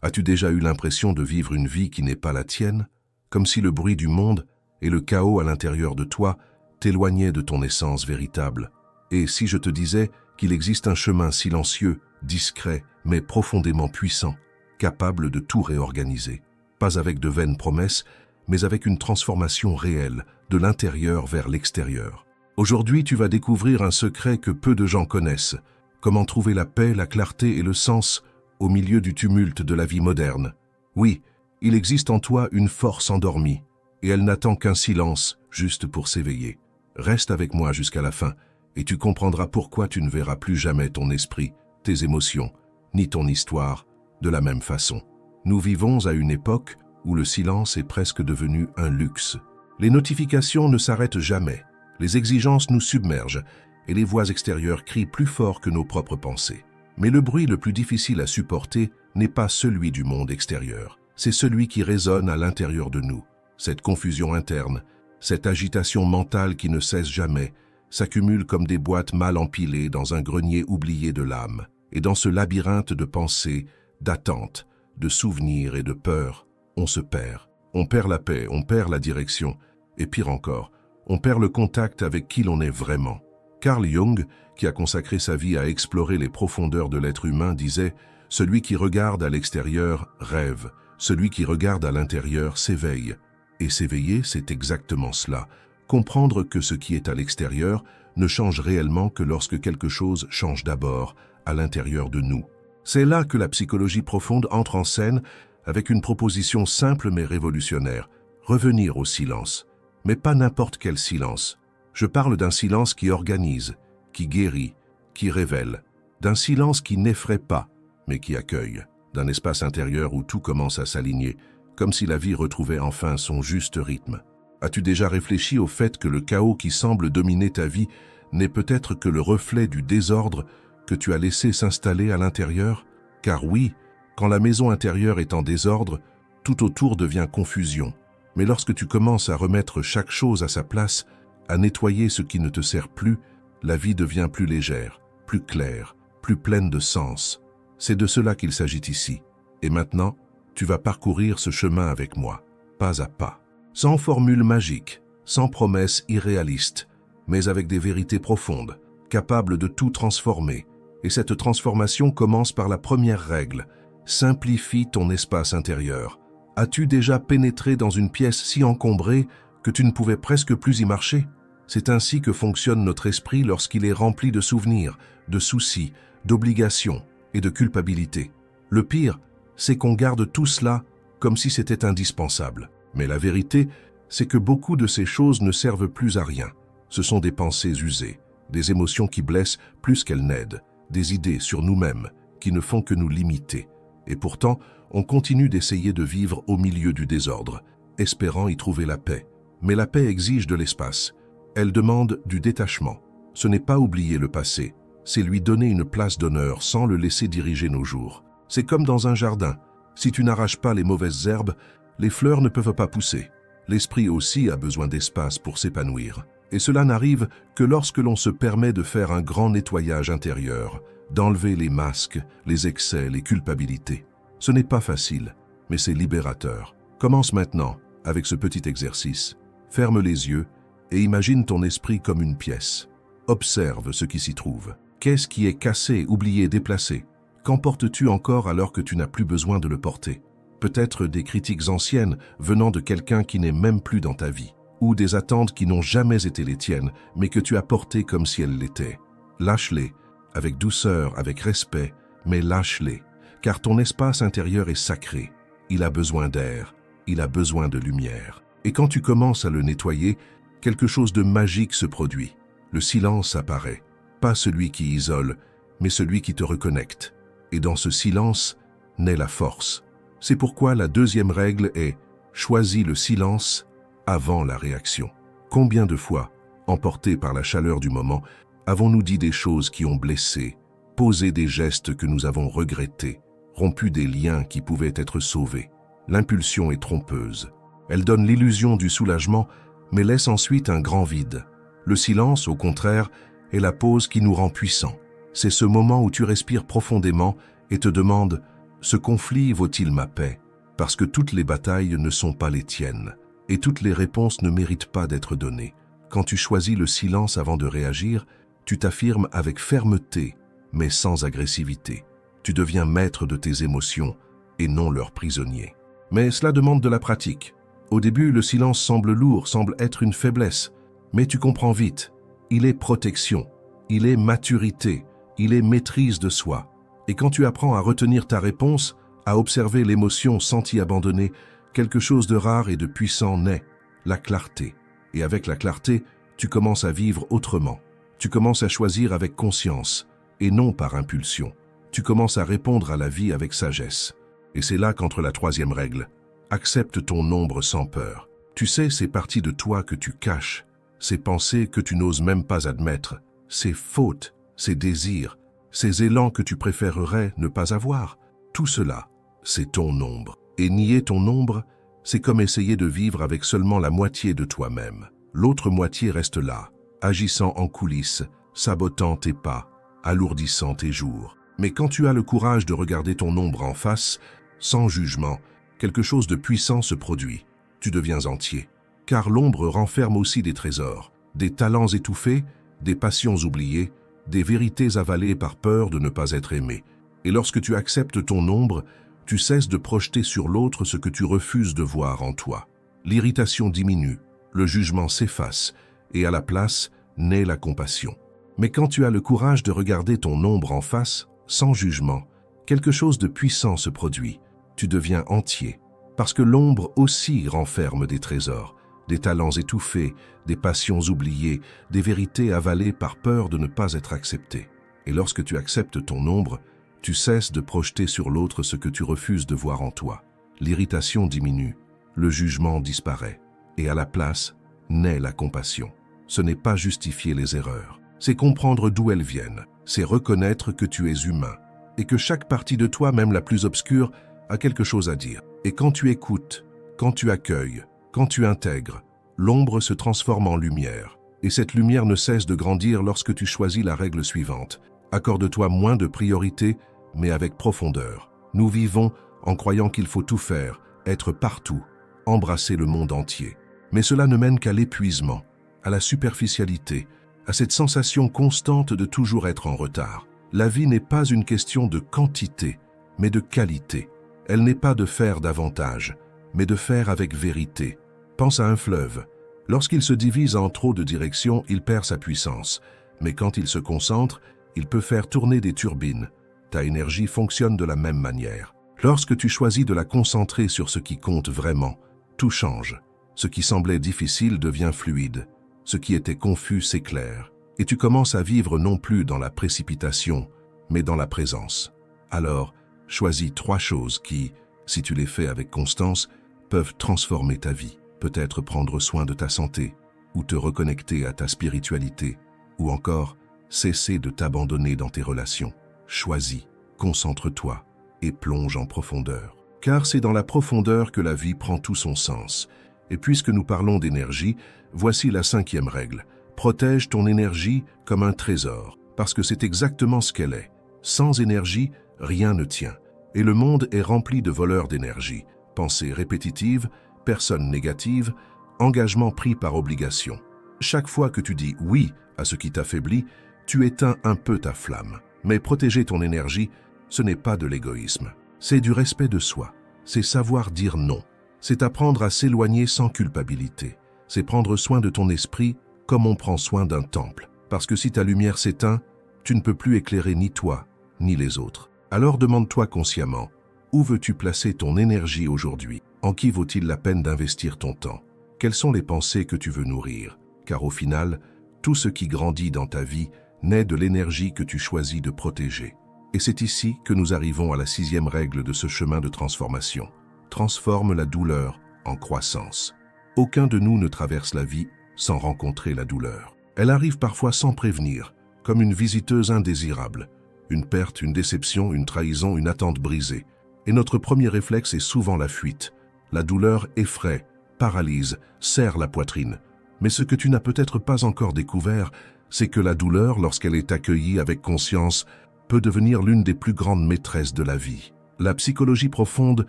As-tu déjà eu l'impression de vivre une vie qui n'est pas la tienne, comme si le bruit du monde et le chaos à l'intérieur de toi t'éloignaient de ton essence véritable? Et si je te disais qu'il existe un chemin silencieux, discret, mais profondément puissant, capable de tout réorganiser, pas avec de vaines promesses, mais avec une transformation réelle, de l'intérieur vers l'extérieur. Aujourd'hui, tu vas découvrir un secret que peu de gens connaissent, comment trouver la paix, la clarté et le sens au milieu du tumulte de la vie moderne. Oui, il existe en toi une force endormie, et elle n'attend qu'un silence juste pour s'éveiller. Reste avec moi jusqu'à la fin, et tu comprendras pourquoi tu ne verras plus jamais ton esprit, tes émotions, ni ton histoire de la même façon. Nous vivons à une époque où le silence est presque devenu un luxe. Les notifications ne s'arrêtent jamais, les exigences nous submergent, et les voix extérieures crient plus fort que nos propres pensées. Mais le bruit le plus difficile à supporter n'est pas celui du monde extérieur, c'est celui qui résonne à l'intérieur de nous. Cette confusion interne, cette agitation mentale qui ne cesse jamais, s'accumule comme des boîtes mal empilées dans un grenier oublié de l'âme. Et dans ce labyrinthe de pensées, d'attentes, de souvenirs et de peurs, on se perd. On perd la paix, on perd la direction, et pire encore, on perd le contact avec qui l'on est vraiment. Carl Jung, qui a consacré sa vie à explorer les profondeurs de l'être humain, disait « Celui qui regarde à l'extérieur rêve, celui qui regarde à l'intérieur s'éveille. » Et s'éveiller, c'est exactement cela. Comprendre que ce qui est à l'extérieur ne change réellement que lorsque quelque chose change d'abord à l'intérieur de nous. C'est là que la psychologie profonde entre en scène avec une proposition simple mais révolutionnaire, revenir au silence. Mais pas n'importe quel silence. Je parle d'un silence qui organise, qui guérit, qui révèle, d'un silence qui n'effraie pas, mais qui accueille, d'un espace intérieur où tout commence à s'aligner, comme si la vie retrouvait enfin son juste rythme. As-tu déjà réfléchi au fait que le chaos qui semble dominer ta vie n'est peut-être que le reflet du désordre que tu as laissé s'installer à l'intérieur? Car oui, quand la maison intérieure est en désordre, tout autour devient confusion. Mais lorsque tu commences à remettre chaque chose à sa place, à nettoyer ce qui ne te sert plus, la vie devient plus légère, plus claire, plus pleine de sens. C'est de cela qu'il s'agit ici. Et maintenant, tu vas parcourir ce chemin avec moi, pas à pas. Sans formule magique, sans promesses irréalistes, mais avec des vérités profondes, capables de tout transformer. Et cette transformation commence par la première règle. Simplifie ton espace intérieur. As-tu déjà pénétré dans une pièce si encombrée que tu ne pouvais presque plus y marcher? C'est ainsi que fonctionne notre esprit lorsqu'il est rempli de souvenirs, de soucis, d'obligations et de culpabilité. Le pire, c'est qu'on garde tout cela comme si c'était indispensable. Mais la vérité, c'est que beaucoup de ces choses ne servent plus à rien. Ce sont des pensées usées, des émotions qui blessent plus qu'elles n'aident, des idées sur nous-mêmes qui ne font que nous limiter. Et pourtant, on continue d'essayer de vivre au milieu du désordre, espérant y trouver la paix. Mais la paix exige de l'espace. Elle demande du détachement. Ce n'est pas oublier le passé, c'est lui donner une place d'honneur sans le laisser diriger nos jours. C'est comme dans un jardin. Si tu n'arraches pas les mauvaises herbes, les fleurs ne peuvent pas pousser. L'esprit aussi a besoin d'espace pour s'épanouir. Et cela n'arrive que lorsque l'on se permet de faire un grand nettoyage intérieur, d'enlever les masques, les excès, les culpabilités. Ce n'est pas facile, mais c'est libérateur. Commence maintenant avec ce petit exercice. Ferme les yeux et imagine ton esprit comme une pièce. Observe ce qui s'y trouve. Qu'est-ce qui est cassé, oublié, déplacé? Qu'en portes-tu encore alors que tu n'as plus besoin de le porter? Peut-être des critiques anciennes venant de quelqu'un qui n'est même plus dans ta vie, ou des attentes qui n'ont jamais été les tiennes, mais que tu as portées comme si elles l'étaient. Lâche-les, avec douceur, avec respect, mais lâche-les, car ton espace intérieur est sacré. Il a besoin d'air, il a besoin de lumière. Et quand tu commences à le nettoyer, quelque chose de magique se produit. Le silence apparaît, pas celui qui isole, mais celui qui te reconnecte. Et dans ce silence naît la force. C'est pourquoi la deuxième règle est « choisis le silence avant la réaction ». Combien de fois, emportés par la chaleur du moment, avons-nous dit des choses qui ont blessé, posé des gestes que nous avons regrettés, rompu des liens qui pouvaient être sauvés? L'impulsion est trompeuse. Elle donne l'illusion du soulagement, mais laisse ensuite un grand vide. Le silence, au contraire, est la pause qui nous rend puissants. C'est ce moment où tu respires profondément et te demandes Ce conflit vaut-il ma paix? Parce que toutes les batailles ne sont pas les tiennes, et toutes les réponses ne méritent pas d'être données. Quand tu choisis le silence avant de réagir, tu t'affirmes avec fermeté, mais sans agressivité. Tu deviens maître de tes émotions et non leur prisonnier. Mais cela demande de la pratique. Au début, le silence semble lourd, semble être une faiblesse, mais tu comprends vite. Il est protection, il est maturité, il est maîtrise de soi. Et quand tu apprends à retenir ta réponse, à observer l'émotion sans t'y abandonner, quelque chose de rare et de puissant naît, la clarté. Et avec la clarté, tu commences à vivre autrement. Tu commences à choisir avec conscience, et non par impulsion. Tu commences à répondre à la vie avec sagesse. Et c'est là qu'entre la troisième règle. Accepte ton ombre sans peur. Tu sais ces parties de toi que tu caches, ces pensées que tu n'oses même pas admettre, ces fautes, ces désirs, ces élans que tu préférerais ne pas avoir. Tout cela, c'est ton ombre. Et nier ton ombre, c'est comme essayer de vivre avec seulement la moitié de toi-même. L'autre moitié reste là, agissant en coulisses, sabotant tes pas, alourdissant tes jours. Mais quand tu as le courage de regarder ton ombre en face, sans jugement, quelque chose de puissant se produit. Tu deviens entier. Car l'ombre renferme aussi des trésors, des talents étouffés, des passions oubliées, des vérités avalées par peur de ne pas être aimé. Et lorsque tu acceptes ton ombre, tu cesses de projeter sur l'autre ce que tu refuses de voir en toi. L'irritation diminue, le jugement s'efface, et à la place naît la compassion. Mais quand tu as le courage de regarder ton ombre en face, sans jugement, quelque chose de puissant se produit. Tu deviens entier, parce que l'ombre aussi renferme des trésors, des talents étouffés, des passions oubliées, des vérités avalées par peur de ne pas être acceptées. Et lorsque tu acceptes ton ombre, tu cesses de projeter sur l'autre ce que tu refuses de voir en toi. L'irritation diminue, le jugement disparaît, et à la place naît la compassion. Ce n'est pas justifier les erreurs, c'est comprendre d'où elles viennent, c'est reconnaître que tu es humain, et que chaque partie de toi, même la plus obscure, a quelque chose à dire. Et quand tu écoutes, quand tu accueilles, quand tu intègres, l'ombre se transforme en lumière. Et cette lumière ne cesse de grandir lorsque tu choisis la règle suivante. Accorde-toi moins de priorité, mais avec profondeur. Nous vivons en croyant qu'il faut tout faire, être partout, embrasser le monde entier. Mais cela ne mène qu'à l'épuisement, à la superficialité, à cette sensation constante de toujours être en retard. La vie n'est pas une question de quantité, mais de qualité. Elle n'est pas de faire davantage, mais de faire avec vérité. Pense à un fleuve. Lorsqu'il se divise en trop de directions, il perd sa puissance. Mais quand il se concentre, il peut faire tourner des turbines. Ta énergie fonctionne de la même manière. Lorsque tu choisis de la concentrer sur ce qui compte vraiment, tout change. Ce qui semblait difficile devient fluide. Ce qui était confus s'éclaire. Et tu commences à vivre non plus dans la précipitation, mais dans la présence. Alors, choisis 3 choses qui, si tu les fais avec constance, peuvent transformer ta vie. Peut-être prendre soin de ta santé, ou te reconnecter à ta spiritualité, ou encore cesser de t'abandonner dans tes relations. Choisis, concentre-toi et plonge en profondeur. Car c'est dans la profondeur que la vie prend tout son sens. Et puisque nous parlons d'énergie, voici la 5e règle. Protège ton énergie comme un trésor, parce que c'est exactement ce qu'elle est. Sans énergie, rien ne tient. Et le monde est rempli de voleurs d'énergie, pensées répétitives, personnes négatives, engagements pris par obligation. Chaque fois que tu dis oui à ce qui t'affaiblit, tu éteins un peu ta flamme. Mais protéger ton énergie, ce n'est pas de l'égoïsme. C'est du respect de soi. C'est savoir dire non. C'est apprendre à s'éloigner sans culpabilité. C'est prendre soin de ton esprit comme on prend soin d'un temple. Parce que si ta lumière s'éteint, tu ne peux plus éclairer ni toi, ni les autres. Alors demande-toi consciemment, où veux-tu placer ton énergie aujourd'hui? En qui vaut-il la peine d'investir ton temps? Quelles sont les pensées que tu veux nourrir? Car au final, tout ce qui grandit dans ta vie naît de l'énergie que tu choisis de protéger. Et c'est ici que nous arrivons à la 6e règle de ce chemin de transformation. Transforme la douleur en croissance. Aucun de nous ne traverse la vie sans rencontrer la douleur. Elle arrive parfois sans prévenir, comme une visiteuse indésirable. Une perte, une déception, une trahison, une attente brisée. Et notre premier réflexe est souvent la fuite. La douleur effraie, paralyse, serre la poitrine. Mais ce que tu n'as peut-être pas encore découvert, c'est que la douleur, lorsqu'elle est accueillie avec conscience, peut devenir l'une des plus grandes maîtresses de la vie. La psychologie profonde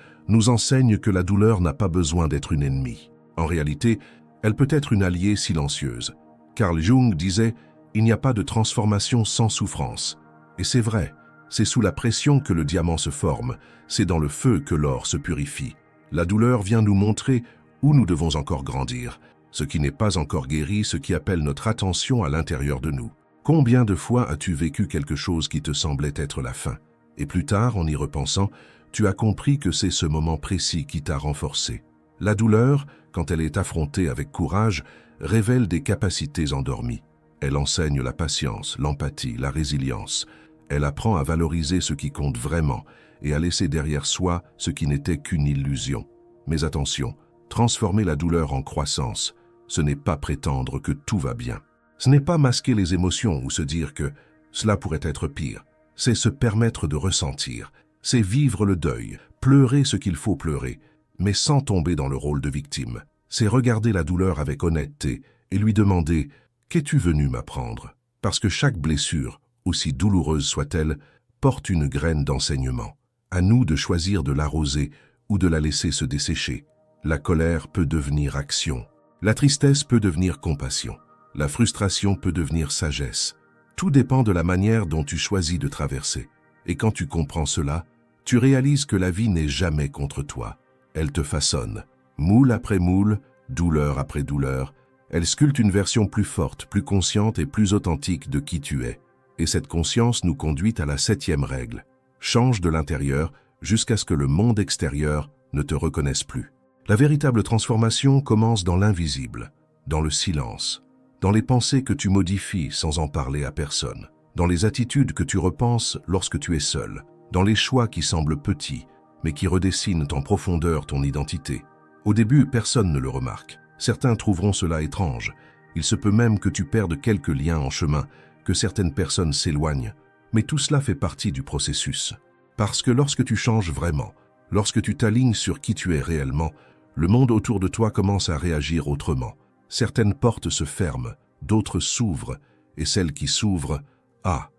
nous enseigne que la douleur n'a pas besoin d'être une ennemie. En réalité, elle peut être une alliée silencieuse. Carl Jung disait « Il n'y a pas de transformation sans souffrance ». Et c'est vrai, c'est sous la pression que le diamant se forme, c'est dans le feu que l'or se purifie. La douleur vient nous montrer où nous devons encore grandir, ce qui n'est pas encore guéri, ce qui appelle notre attention à l'intérieur de nous. Combien de fois as-tu vécu quelque chose qui te semblait être la fin? Et plus tard, en y repensant, tu as compris que c'est ce moment précis qui t'a renforcé. La douleur, quand elle est affrontée avec courage, révèle des capacités endormies. Elle enseigne la patience, l'empathie, la résilience. Elle apprend à valoriser ce qui compte vraiment et à laisser derrière soi ce qui n'était qu'une illusion. Mais attention, transformer la douleur en croissance, ce n'est pas prétendre que tout va bien. Ce n'est pas masquer les émotions ou se dire que cela pourrait être pire. C'est se permettre de ressentir, c'est vivre le deuil, pleurer ce qu'il faut pleurer, mais sans tomber dans le rôle de victime. C'est regarder la douleur avec honnêteté et lui demander « Qu'es-tu venu m'apprendre ?» Parce que chaque blessure, aussi douloureuse soit-elle, porte une graine d'enseignement. À nous de choisir de l'arroser ou de la laisser se dessécher. La colère peut devenir action. La tristesse peut devenir compassion. La frustration peut devenir sagesse. Tout dépend de la manière dont tu choisis de traverser. Et quand tu comprends cela, tu réalises que la vie n'est jamais contre toi. Elle te façonne. Moule après moule, douleur après douleur, elle sculpte une version plus forte, plus consciente et plus authentique de qui tu es. Et cette conscience nous conduit à la 7e règle. Change de l'intérieur jusqu'à ce que le monde extérieur ne te reconnaisse plus. La véritable transformation commence dans l'invisible, dans le silence, dans les pensées que tu modifies sans en parler à personne, dans les attitudes que tu repenses lorsque tu es seul, dans les choix qui semblent petits, mais qui redessinent en profondeur ton identité. Au début, personne ne le remarque. Certains trouveront cela étrange. Il se peut même que tu perdes quelques liens en chemin, que certaines personnes s'éloignent. Mais tout cela fait partie du processus. Parce que lorsque tu changes vraiment, lorsque tu t'alignes sur qui tu es réellement, le monde autour de toi commence à réagir autrement. Certaines portes se ferment, d'autres s'ouvrent, et celles qui s'ouvrent,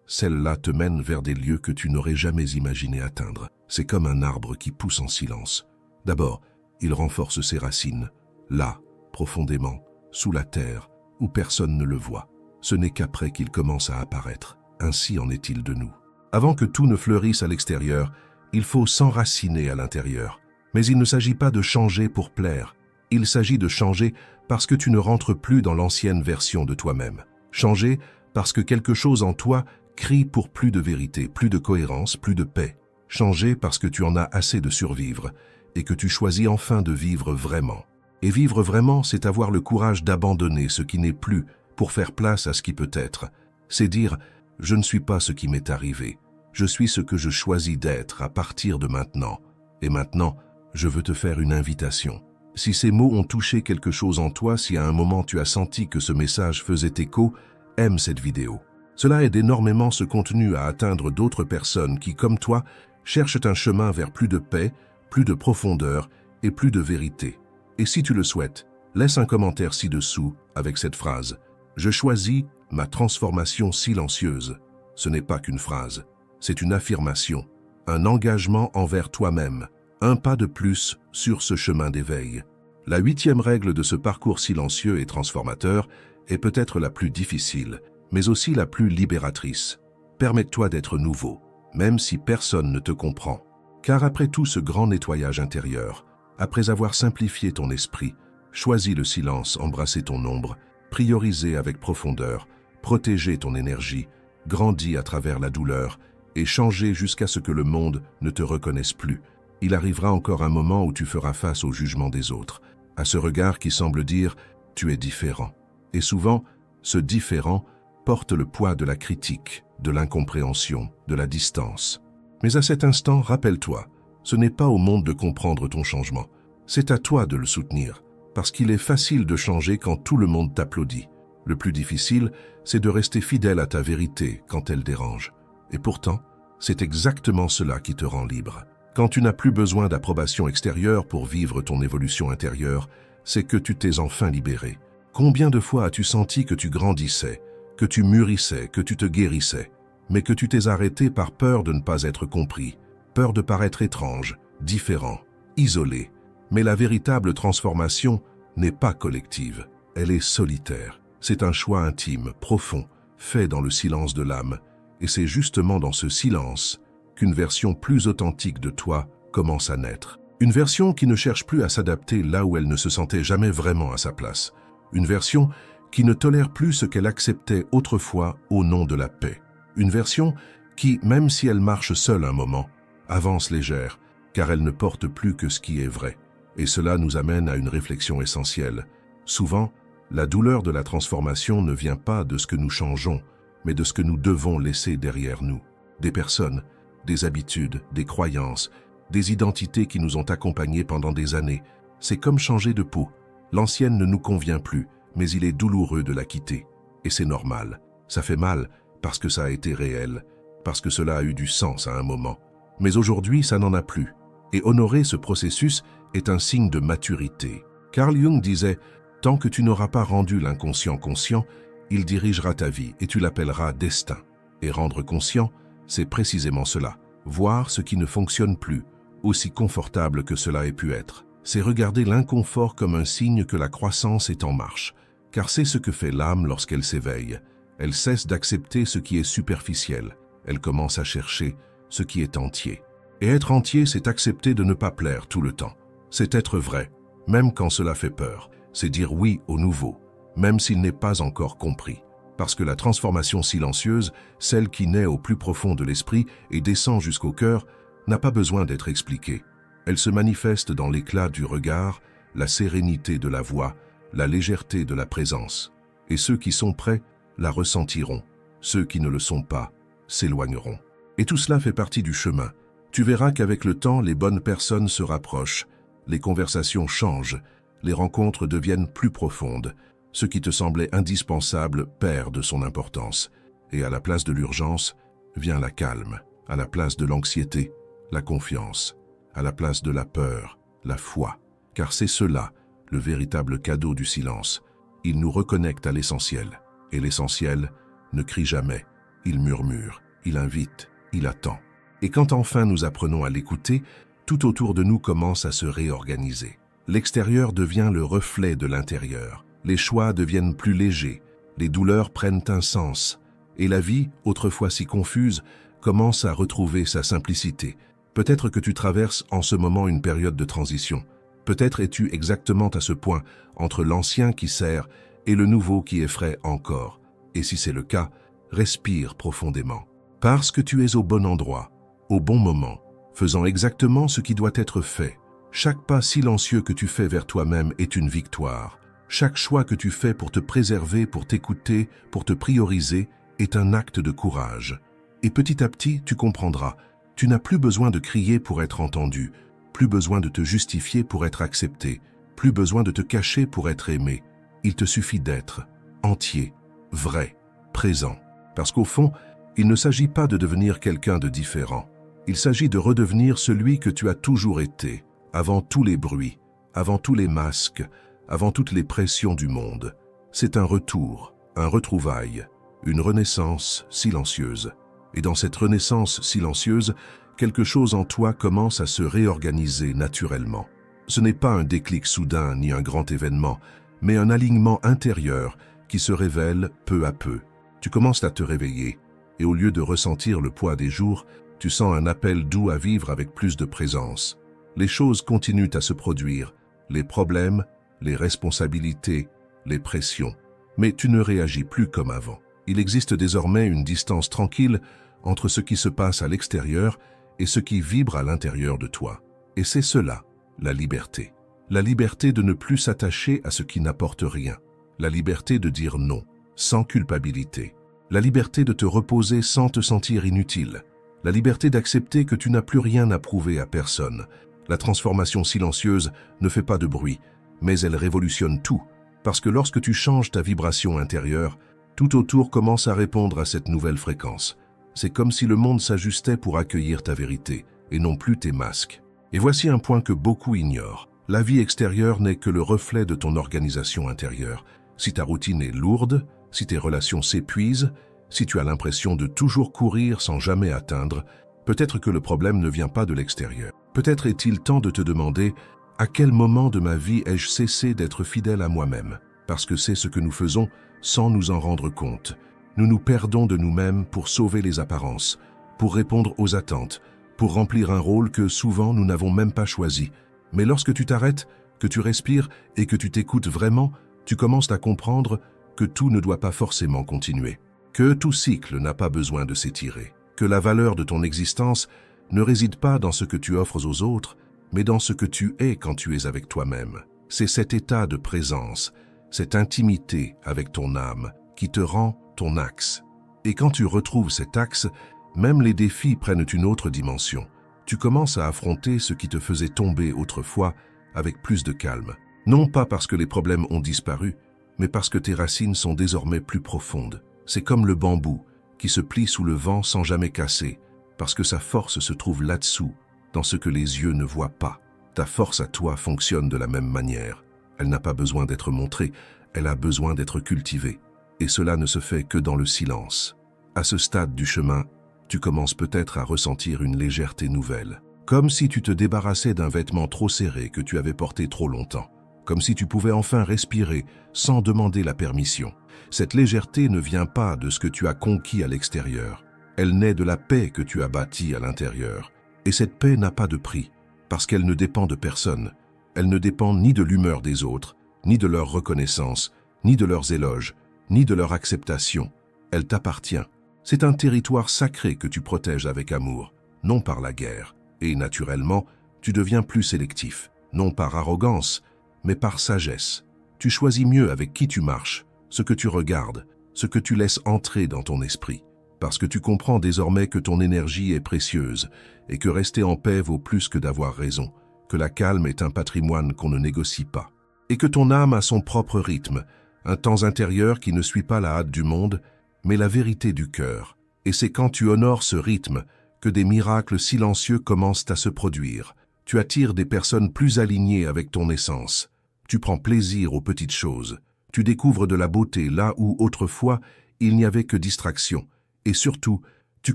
celles-là te mènent vers des lieux que tu n'aurais jamais imaginé atteindre. C'est comme un arbre qui pousse en silence. D'abord, il renforce ses racines, là, profondément, sous la terre, où personne ne le voit. Ce n'est qu'après qu'il commence à apparaître. Ainsi en est-il de nous. Avant que tout ne fleurisse à l'extérieur, il faut s'enraciner à l'intérieur. Mais il ne s'agit pas de changer pour plaire. Il s'agit de changer parce que tu ne rentres plus dans l'ancienne version de toi-même. Changer parce que quelque chose en toi crie pour plus de vérité, plus de cohérence, plus de paix. Changer parce que tu en as assez de survivre et que tu choisis enfin de vivre vraiment. Et vivre vraiment, c'est avoir le courage d'abandonner ce qui n'est plus pour faire place à ce qui peut être. C'est dire « Je ne suis pas ce qui m'est arrivé. Je suis ce que je choisis d'être à partir de maintenant. Et maintenant, je veux te faire une invitation. » Si ces mots ont touché quelque chose en toi, si à un moment tu as senti que ce message faisait écho, aime cette vidéo. Cela aide énormément ce contenu à atteindre d'autres personnes qui, comme toi, cherchent un chemin vers plus de paix, plus de profondeur et plus de vérité. Et si tu le souhaites, laisse un commentaire ci-dessous avec cette phrase « Je choisis ma transformation silencieuse ». Ce n'est pas qu'une phrase, c'est une affirmation, un engagement envers toi-même, un pas de plus sur ce chemin d'éveil. La 8e règle de ce parcours silencieux et transformateur est peut-être la plus difficile, mais aussi la plus libératrice. Permets-toi d'être nouveau, même si personne ne te comprend. Car après tout ce grand nettoyage intérieur, après avoir simplifié ton esprit, choisi le silence, embrassé ton ombre, priorisé avec profondeur, protégé ton énergie, grandi à travers la douleur et changé jusqu'à ce que le monde ne te reconnaisse plus, il arrivera encore un moment où tu feras face au jugement des autres, à ce regard qui semble dire « tu es différent ». Et souvent, ce différent porte le poids de la critique, de l'incompréhension, de la distance. Mais à cet instant, rappelle-toi, ce n'est pas au monde de comprendre ton changement, c'est à toi de le soutenir, parce qu'il est facile de changer quand tout le monde t'applaudit. Le plus difficile, c'est de rester fidèle à ta vérité quand elle dérange. Et pourtant, c'est exactement cela qui te rend libre. Quand tu n'as plus besoin d'approbation extérieure pour vivre ton évolution intérieure, c'est que tu t'es enfin libéré. Combien de fois as-tu senti que tu grandissais, que tu mûrissais, que tu te guérissais, mais que tu t'es arrêté par peur de ne pas être compris? peur de paraître étrange, différent, isolé. Mais la véritable transformation n'est pas collective, elle est solitaire. C'est un choix intime, profond, fait dans le silence de l'âme. Et c'est justement dans ce silence qu'une version plus authentique de toi commence à naître. Une version qui ne cherche plus à s'adapter là où elle ne se sentait jamais vraiment à sa place. Une version qui ne tolère plus ce qu'elle acceptait autrefois au nom de la paix. Une version qui, même si elle marche seule un moment, avance légère, car elle ne porte plus que ce qui est vrai. Et cela nous amène à une réflexion essentielle. Souvent, la douleur de la transformation ne vient pas de ce que nous changeons, mais de ce que nous devons laisser derrière nous. Des personnes, des habitudes, des croyances, des identités qui nous ont accompagnés pendant des années. C'est comme changer de peau. L'ancienne ne nous convient plus, mais il est douloureux de la quitter. Et c'est normal. Ça fait mal parce que ça a été réel, parce que cela a eu du sens à un moment. Mais aujourd'hui, ça n'en a plus. Et honorer ce processus est un signe de maturité. Carl Jung disait « Tant que tu n'auras pas rendu l'inconscient conscient, il dirigera ta vie et tu l'appelleras destin. » Et rendre conscient, c'est précisément cela. Voir ce qui ne fonctionne plus, aussi confortable que cela ait pu être. C'est regarder l'inconfort comme un signe que la croissance est en marche. Car c'est ce que fait l'âme lorsqu'elle s'éveille. Elle cesse d'accepter ce qui est superficiel. Elle commence à chercher ce qui est entier. Et être entier, c'est accepter de ne pas plaire tout le temps. C'est être vrai, même quand cela fait peur. C'est dire oui au nouveau, même s'il n'est pas encore compris. Parce que la transformation silencieuse, celle qui naît au plus profond de l'esprit et descend jusqu'au cœur, n'a pas besoin d'être expliquée. Elle se manifeste dans l'éclat du regard, la sérénité de la voix, la légèreté de la présence. Et ceux qui sont prêts la ressentiront. Ceux qui ne le sont pas s'éloigneront. Et tout cela fait partie du chemin. Tu verras qu'avec le temps, les bonnes personnes se rapprochent, les conversations changent, les rencontres deviennent plus profondes. Ce qui te semblait indispensable perd de son importance. Et à la place de l'urgence, vient la calme. À la place de l'anxiété, la confiance. À la place de la peur, la foi. Car c'est cela, le véritable cadeau du silence. Il nous reconnecte à l'essentiel. Et l'essentiel ne crie jamais. Il murmure, il invite, il attend. Et quand enfin nous apprenons à l'écouter, tout autour de nous commence à se réorganiser. L'extérieur devient le reflet de l'intérieur. Les choix deviennent plus légers, les douleurs prennent un sens, et la vie, autrefois si confuse, commence à retrouver sa simplicité. Peut-être que tu traverses en ce moment une période de transition. Peut-être es-tu exactement à ce point, entre l'ancien qui sert et le nouveau qui effraie encore. Et si c'est le cas, respire profondément. Parce que tu es au bon endroit, au bon moment, faisant exactement ce qui doit être fait. Chaque pas silencieux que tu fais vers toi-même est une victoire. Chaque choix que tu fais pour te préserver, pour t'écouter, pour te prioriser, est un acte de courage. Et petit à petit, tu comprendras, tu n'as plus besoin de crier pour être entendu, plus besoin de te justifier pour être accepté, plus besoin de te cacher pour être aimé. Il te suffit d'être entier, vrai, présent. Parce qu'au fond, il ne s'agit pas de devenir quelqu'un de différent. Il s'agit de redevenir celui que tu as toujours été, avant tous les bruits, avant tous les masques, avant toutes les pressions du monde. C'est un retour, un retrouvaille, une renaissance silencieuse. Et dans cette renaissance silencieuse, quelque chose en toi commence à se réorganiser naturellement. Ce n'est pas un déclic soudain ni un grand événement, mais un alignement intérieur qui se révèle peu à peu. Tu commences à te réveiller, et au lieu de ressentir le poids des jours, tu sens un appel doux à vivre avec plus de présence. Les choses continuent à se produire, les problèmes, les responsabilités, les pressions. Mais tu ne réagis plus comme avant. Il existe désormais une distance tranquille entre ce qui se passe à l'extérieur et ce qui vibre à l'intérieur de toi. Et c'est cela, la liberté. La liberté de ne plus s'attacher à ce qui n'apporte rien. La liberté de dire non, sans culpabilité. La liberté de te reposer sans te sentir inutile. La liberté d'accepter que tu n'as plus rien à prouver à personne. La transformation silencieuse ne fait pas de bruit, mais elle révolutionne tout, parce que lorsque tu changes ta vibration intérieure, tout autour commence à répondre à cette nouvelle fréquence. C'est comme si le monde s'ajustait pour accueillir ta vérité, et non plus tes masques. Et voici un point que beaucoup ignorent. La vie extérieure n'est que le reflet de ton organisation intérieure. Si ta routine est lourde, si tes relations s'épuisent, si tu as l'impression de toujours courir sans jamais atteindre, Peut-être que le problème ne vient pas de l'extérieur. Peut-être est-il temps de te demander à quel moment de ma vie ai-je cessé d'être fidèle à moi-même? Parce que c'est ce que nous faisons sans nous en rendre compte. Nous nous perdons de nous-mêmes pour sauver les apparences, pour répondre aux attentes, pour remplir un rôle que souvent nous n'avons même pas choisi. Mais lorsque tu t'arrêtes, que tu respires et que tu t'écoutes vraiment, tu commences à comprendre que tout ne doit pas forcément continuer, que tout cycle n'a pas besoin de s'étirer, que la valeur de ton existence ne réside pas dans ce que tu offres aux autres, mais dans ce que tu es quand tu es avec toi-même. C'est cet état de présence, cette intimité avec ton âme qui te rend ton axe. Et quand tu retrouves cet axe, même les défis prennent une autre dimension. Tu commences à affronter ce qui te faisait tomber autrefois avec plus de calme. Non pas parce que les problèmes ont disparu, mais parce que tes racines sont désormais plus profondes. C'est comme le bambou qui se plie sous le vent sans jamais casser, parce que sa force se trouve là-dessous, dans ce que les yeux ne voient pas. Ta force à toi fonctionne de la même manière. Elle n'a pas besoin d'être montrée, elle a besoin d'être cultivée. Et cela ne se fait que dans le silence. À ce stade du chemin, tu commences peut-être à ressentir une légèreté nouvelle. Comme si tu te débarrassais d'un vêtement trop serré que tu avais porté trop longtemps. Comme si tu pouvais enfin respirer sans demander la permission. Cette légèreté ne vient pas de ce que tu as conquis à l'extérieur. Elle naît de la paix que tu as bâtie à l'intérieur. Et cette paix n'a pas de prix, parce qu'elle ne dépend de personne. Elle ne dépend ni de l'humeur des autres, ni de leur reconnaissance, ni de leurs éloges, ni de leur acceptation. Elle t'appartient. C'est un territoire sacré que tu protèges avec amour, non par la guerre. Et naturellement, tu deviens plus sélectif, non par arrogance, mais par sagesse. Tu choisis mieux avec qui tu marches, ce que tu regardes, ce que tu laisses entrer dans ton esprit. Parce que tu comprends désormais que ton énergie est précieuse et que rester en paix vaut plus que d'avoir raison, que la calme est un patrimoine qu'on ne négocie pas, et que ton âme a son propre rythme, un temps intérieur qui ne suit pas la hâte du monde, mais la vérité du cœur. Et c'est quand tu honores ce rythme que des miracles silencieux commencent à se produire. Tu attires des personnes plus alignées avec ton essence. Tu prends plaisir aux petites choses. Tu découvres de la beauté là où autrefois il n'y avait que distraction. Et surtout, tu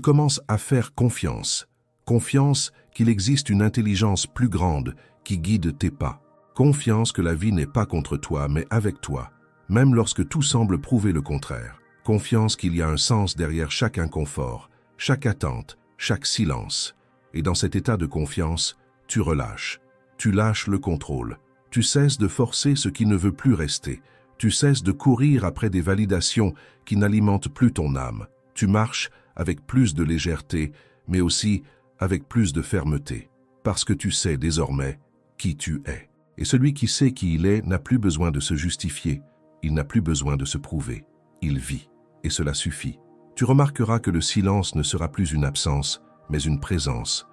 commences à faire confiance. Confiance qu'il existe une intelligence plus grande qui guide tes pas. Confiance que la vie n'est pas contre toi, mais avec toi, même lorsque tout semble prouver le contraire. Confiance qu'il y a un sens derrière chaque inconfort, chaque attente, chaque silence. Et dans cet état de confiance, tu relâches. Tu lâches le contrôle. Tu cesses de forcer ce qui ne veut plus rester. Tu cesses de courir après des validations qui n'alimentent plus ton âme. Tu marches avec plus de légèreté, mais aussi avec plus de fermeté, parce que tu sais désormais qui tu es. Et celui qui sait qui il est n'a plus besoin de se justifier, il n'a plus besoin de se prouver. Il vit, et cela suffit. Tu remarqueras que le silence ne sera plus une absence, mais une présence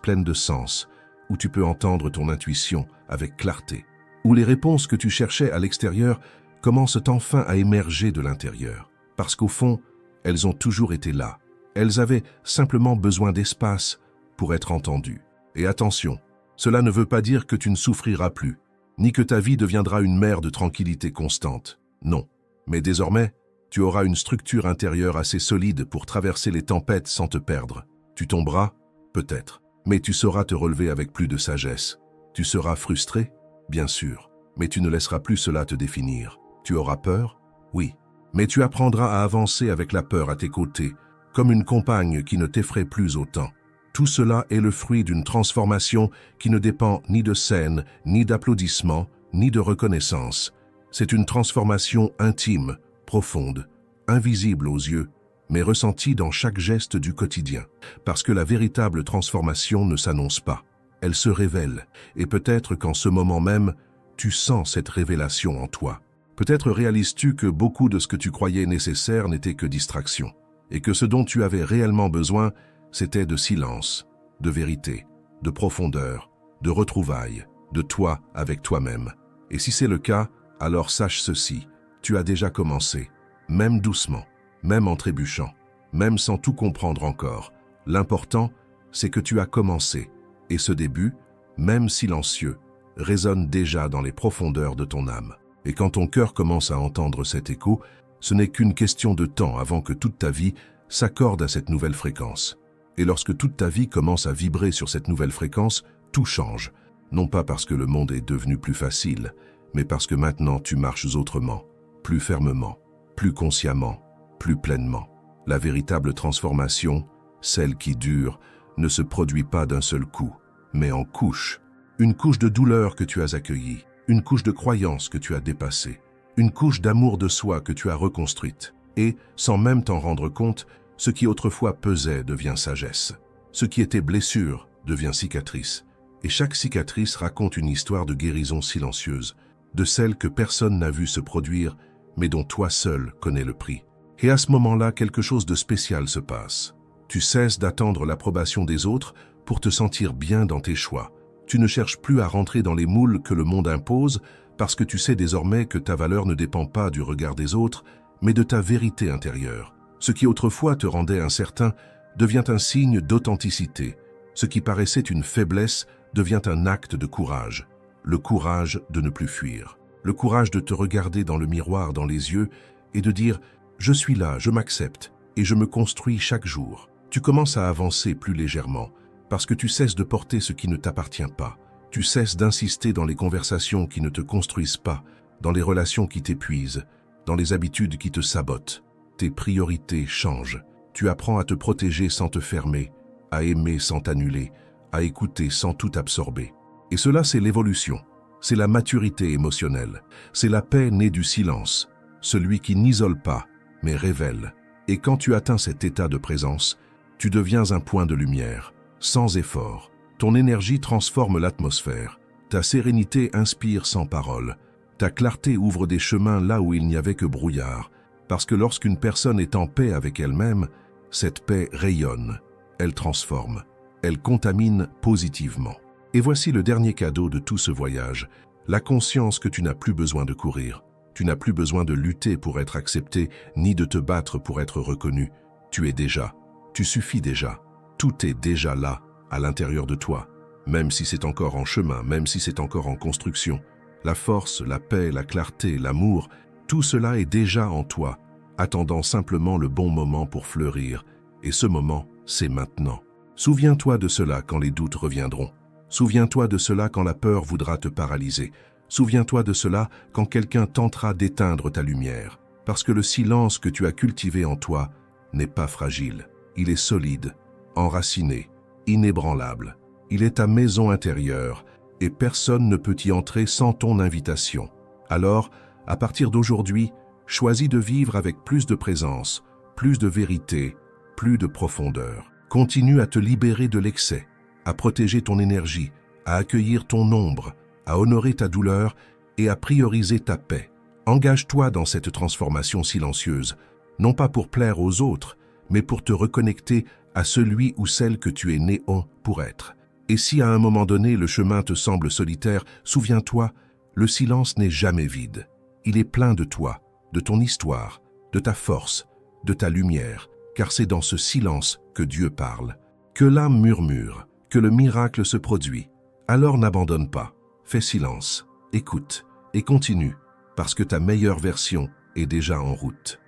pleine de sens, où tu peux entendre ton intuition avec clarté, où les réponses que tu cherchais à l'extérieur commencent enfin à émerger de l'intérieur, parce qu'au fond, elles ont toujours été là. Elles avaient simplement besoin d'espace pour être entendues. Et attention, cela ne veut pas dire que tu ne souffriras plus, ni que ta vie deviendra une mer de tranquillité constante. Non, mais désormais, tu auras une structure intérieure assez solide pour traverser les tempêtes sans te perdre. Tu tomberas, peut-être, mais tu sauras te relever avec plus de sagesse. Tu seras frustré, bien sûr, mais tu ne laisseras plus cela te définir. Tu auras peur, oui, mais tu apprendras à avancer avec la peur à tes côtés, comme une compagne qui ne t'effraie plus autant. Tout cela est le fruit d'une transformation qui ne dépend ni de scène, ni d'applaudissements, ni de reconnaissance. C'est une transformation intime, profonde, invisible aux yeux, mais ressentie dans chaque geste du quotidien. Parce que la véritable transformation ne s'annonce pas, elle se révèle, et peut-être qu'en ce moment même, tu sens cette révélation en toi. Peut-être réalises-tu que beaucoup de ce que tu croyais nécessaire n'était que distraction, et que ce dont tu avais réellement besoin, c'était de silence, de vérité, de profondeur, de retrouvailles, de toi avec toi-même. Et si c'est le cas, alors sache ceci, tu as déjà commencé, même doucement, même en trébuchant, même sans tout comprendre encore. L'important, c'est que tu as commencé, et ce début, même silencieux, résonne déjà dans les profondeurs de ton âme. Et quand ton cœur commence à entendre cet écho, ce n'est qu'une question de temps avant que toute ta vie s'accorde à cette nouvelle fréquence. Et lorsque toute ta vie commence à vibrer sur cette nouvelle fréquence, tout change. Non pas parce que le monde est devenu plus facile, mais parce que maintenant tu marches autrement, plus fermement, plus consciemment, plus pleinement. La véritable transformation, celle qui dure, ne se produit pas d'un seul coup, mais en couches. Une couche de douleur que tu as accueillie, une couche de croyance que tu as dépassée, une couche d'amour de soi que tu as reconstruite. Et, sans même t'en rendre compte, ce qui autrefois pesait devient sagesse. Ce qui était blessure devient cicatrice. Et chaque cicatrice raconte une histoire de guérison silencieuse, de celle que personne n'a vue se produire, mais dont toi seul connais le prix. Et à ce moment-là, quelque chose de spécial se passe. Tu cesses d'attendre l'approbation des autres pour te sentir bien dans tes choix. Tu ne cherches plus à rentrer dans les moules que le monde impose parce que tu sais désormais que ta valeur ne dépend pas du regard des autres, mais de ta vérité intérieure. Ce qui autrefois te rendait incertain devient un signe d'authenticité. Ce qui paraissait une faiblesse devient un acte de courage. Le courage de ne plus fuir. Le courage de te regarder dans le miroir dans les yeux et de dire « Je suis là, je m'accepte et je me construis chaque jour ». Tu commences à avancer plus légèrement parce que tu cesses de porter ce qui ne t'appartient pas. Tu cesses d'insister dans les conversations qui ne te construisent pas, dans les relations qui t'épuisent, dans les habitudes qui te sabotent. Tes priorités changent. Tu apprends à te protéger sans te fermer, à aimer sans t'annuler, à écouter sans tout absorber. Et cela, c'est l'évolution. C'est la maturité émotionnelle. C'est la paix née du silence. Celui qui n'isole pas, mais révèle. Et quand tu atteins cet état de présence, tu deviens un point de lumière, sans effort. Ton énergie transforme l'atmosphère. Ta sérénité inspire sans parole. Ta clarté ouvre des chemins là où il n'y avait que brouillard. Parce que lorsqu'une personne est en paix avec elle-même, cette paix rayonne. Elle transforme. Elle contamine positivement. Et voici le dernier cadeau de tout ce voyage, la conscience que tu n'as plus besoin de courir. Tu n'as plus besoin de lutter pour être accepté, ni de te battre pour être reconnu. Tu es déjà. Tu suffis déjà. Tout est déjà là, à l'intérieur de toi. Même si c'est encore en chemin, même si c'est encore en construction. La force, la paix, la clarté, l'amour, tout cela est déjà en toi, attendant simplement le bon moment pour fleurir. Et ce moment, c'est maintenant. Souviens-toi de cela quand les doutes reviendront. Souviens-toi de cela quand la peur voudra te paralyser. Souviens-toi de cela quand quelqu'un tentera d'éteindre ta lumière. Parce que le silence que tu as cultivé en toi n'est pas fragile. Il est solide, enraciné, inébranlable. Il est ta maison intérieure et personne ne peut y entrer sans ton invitation. Alors, à partir d'aujourd'hui, choisis de vivre avec plus de présence, plus de vérité, plus de profondeur. Continue à te libérer de l'excès, à protéger ton énergie, à accueillir ton ombre, à honorer ta douleur et à prioriser ta paix. Engage-toi dans cette transformation silencieuse, non pas pour plaire aux autres, mais pour te reconnecter à celui ou celle que tu es né pour être. Et si à un moment donné le chemin te semble solitaire, souviens-toi, le silence n'est jamais vide. Il est plein de toi, de ton histoire, de ta force, de ta lumière, car c'est dans ce silence que Dieu parle. Que l'âme murmure, que le miracle se produit. Alors n'abandonne pas, fais silence, écoute et continue, parce que ta meilleure version est déjà en route.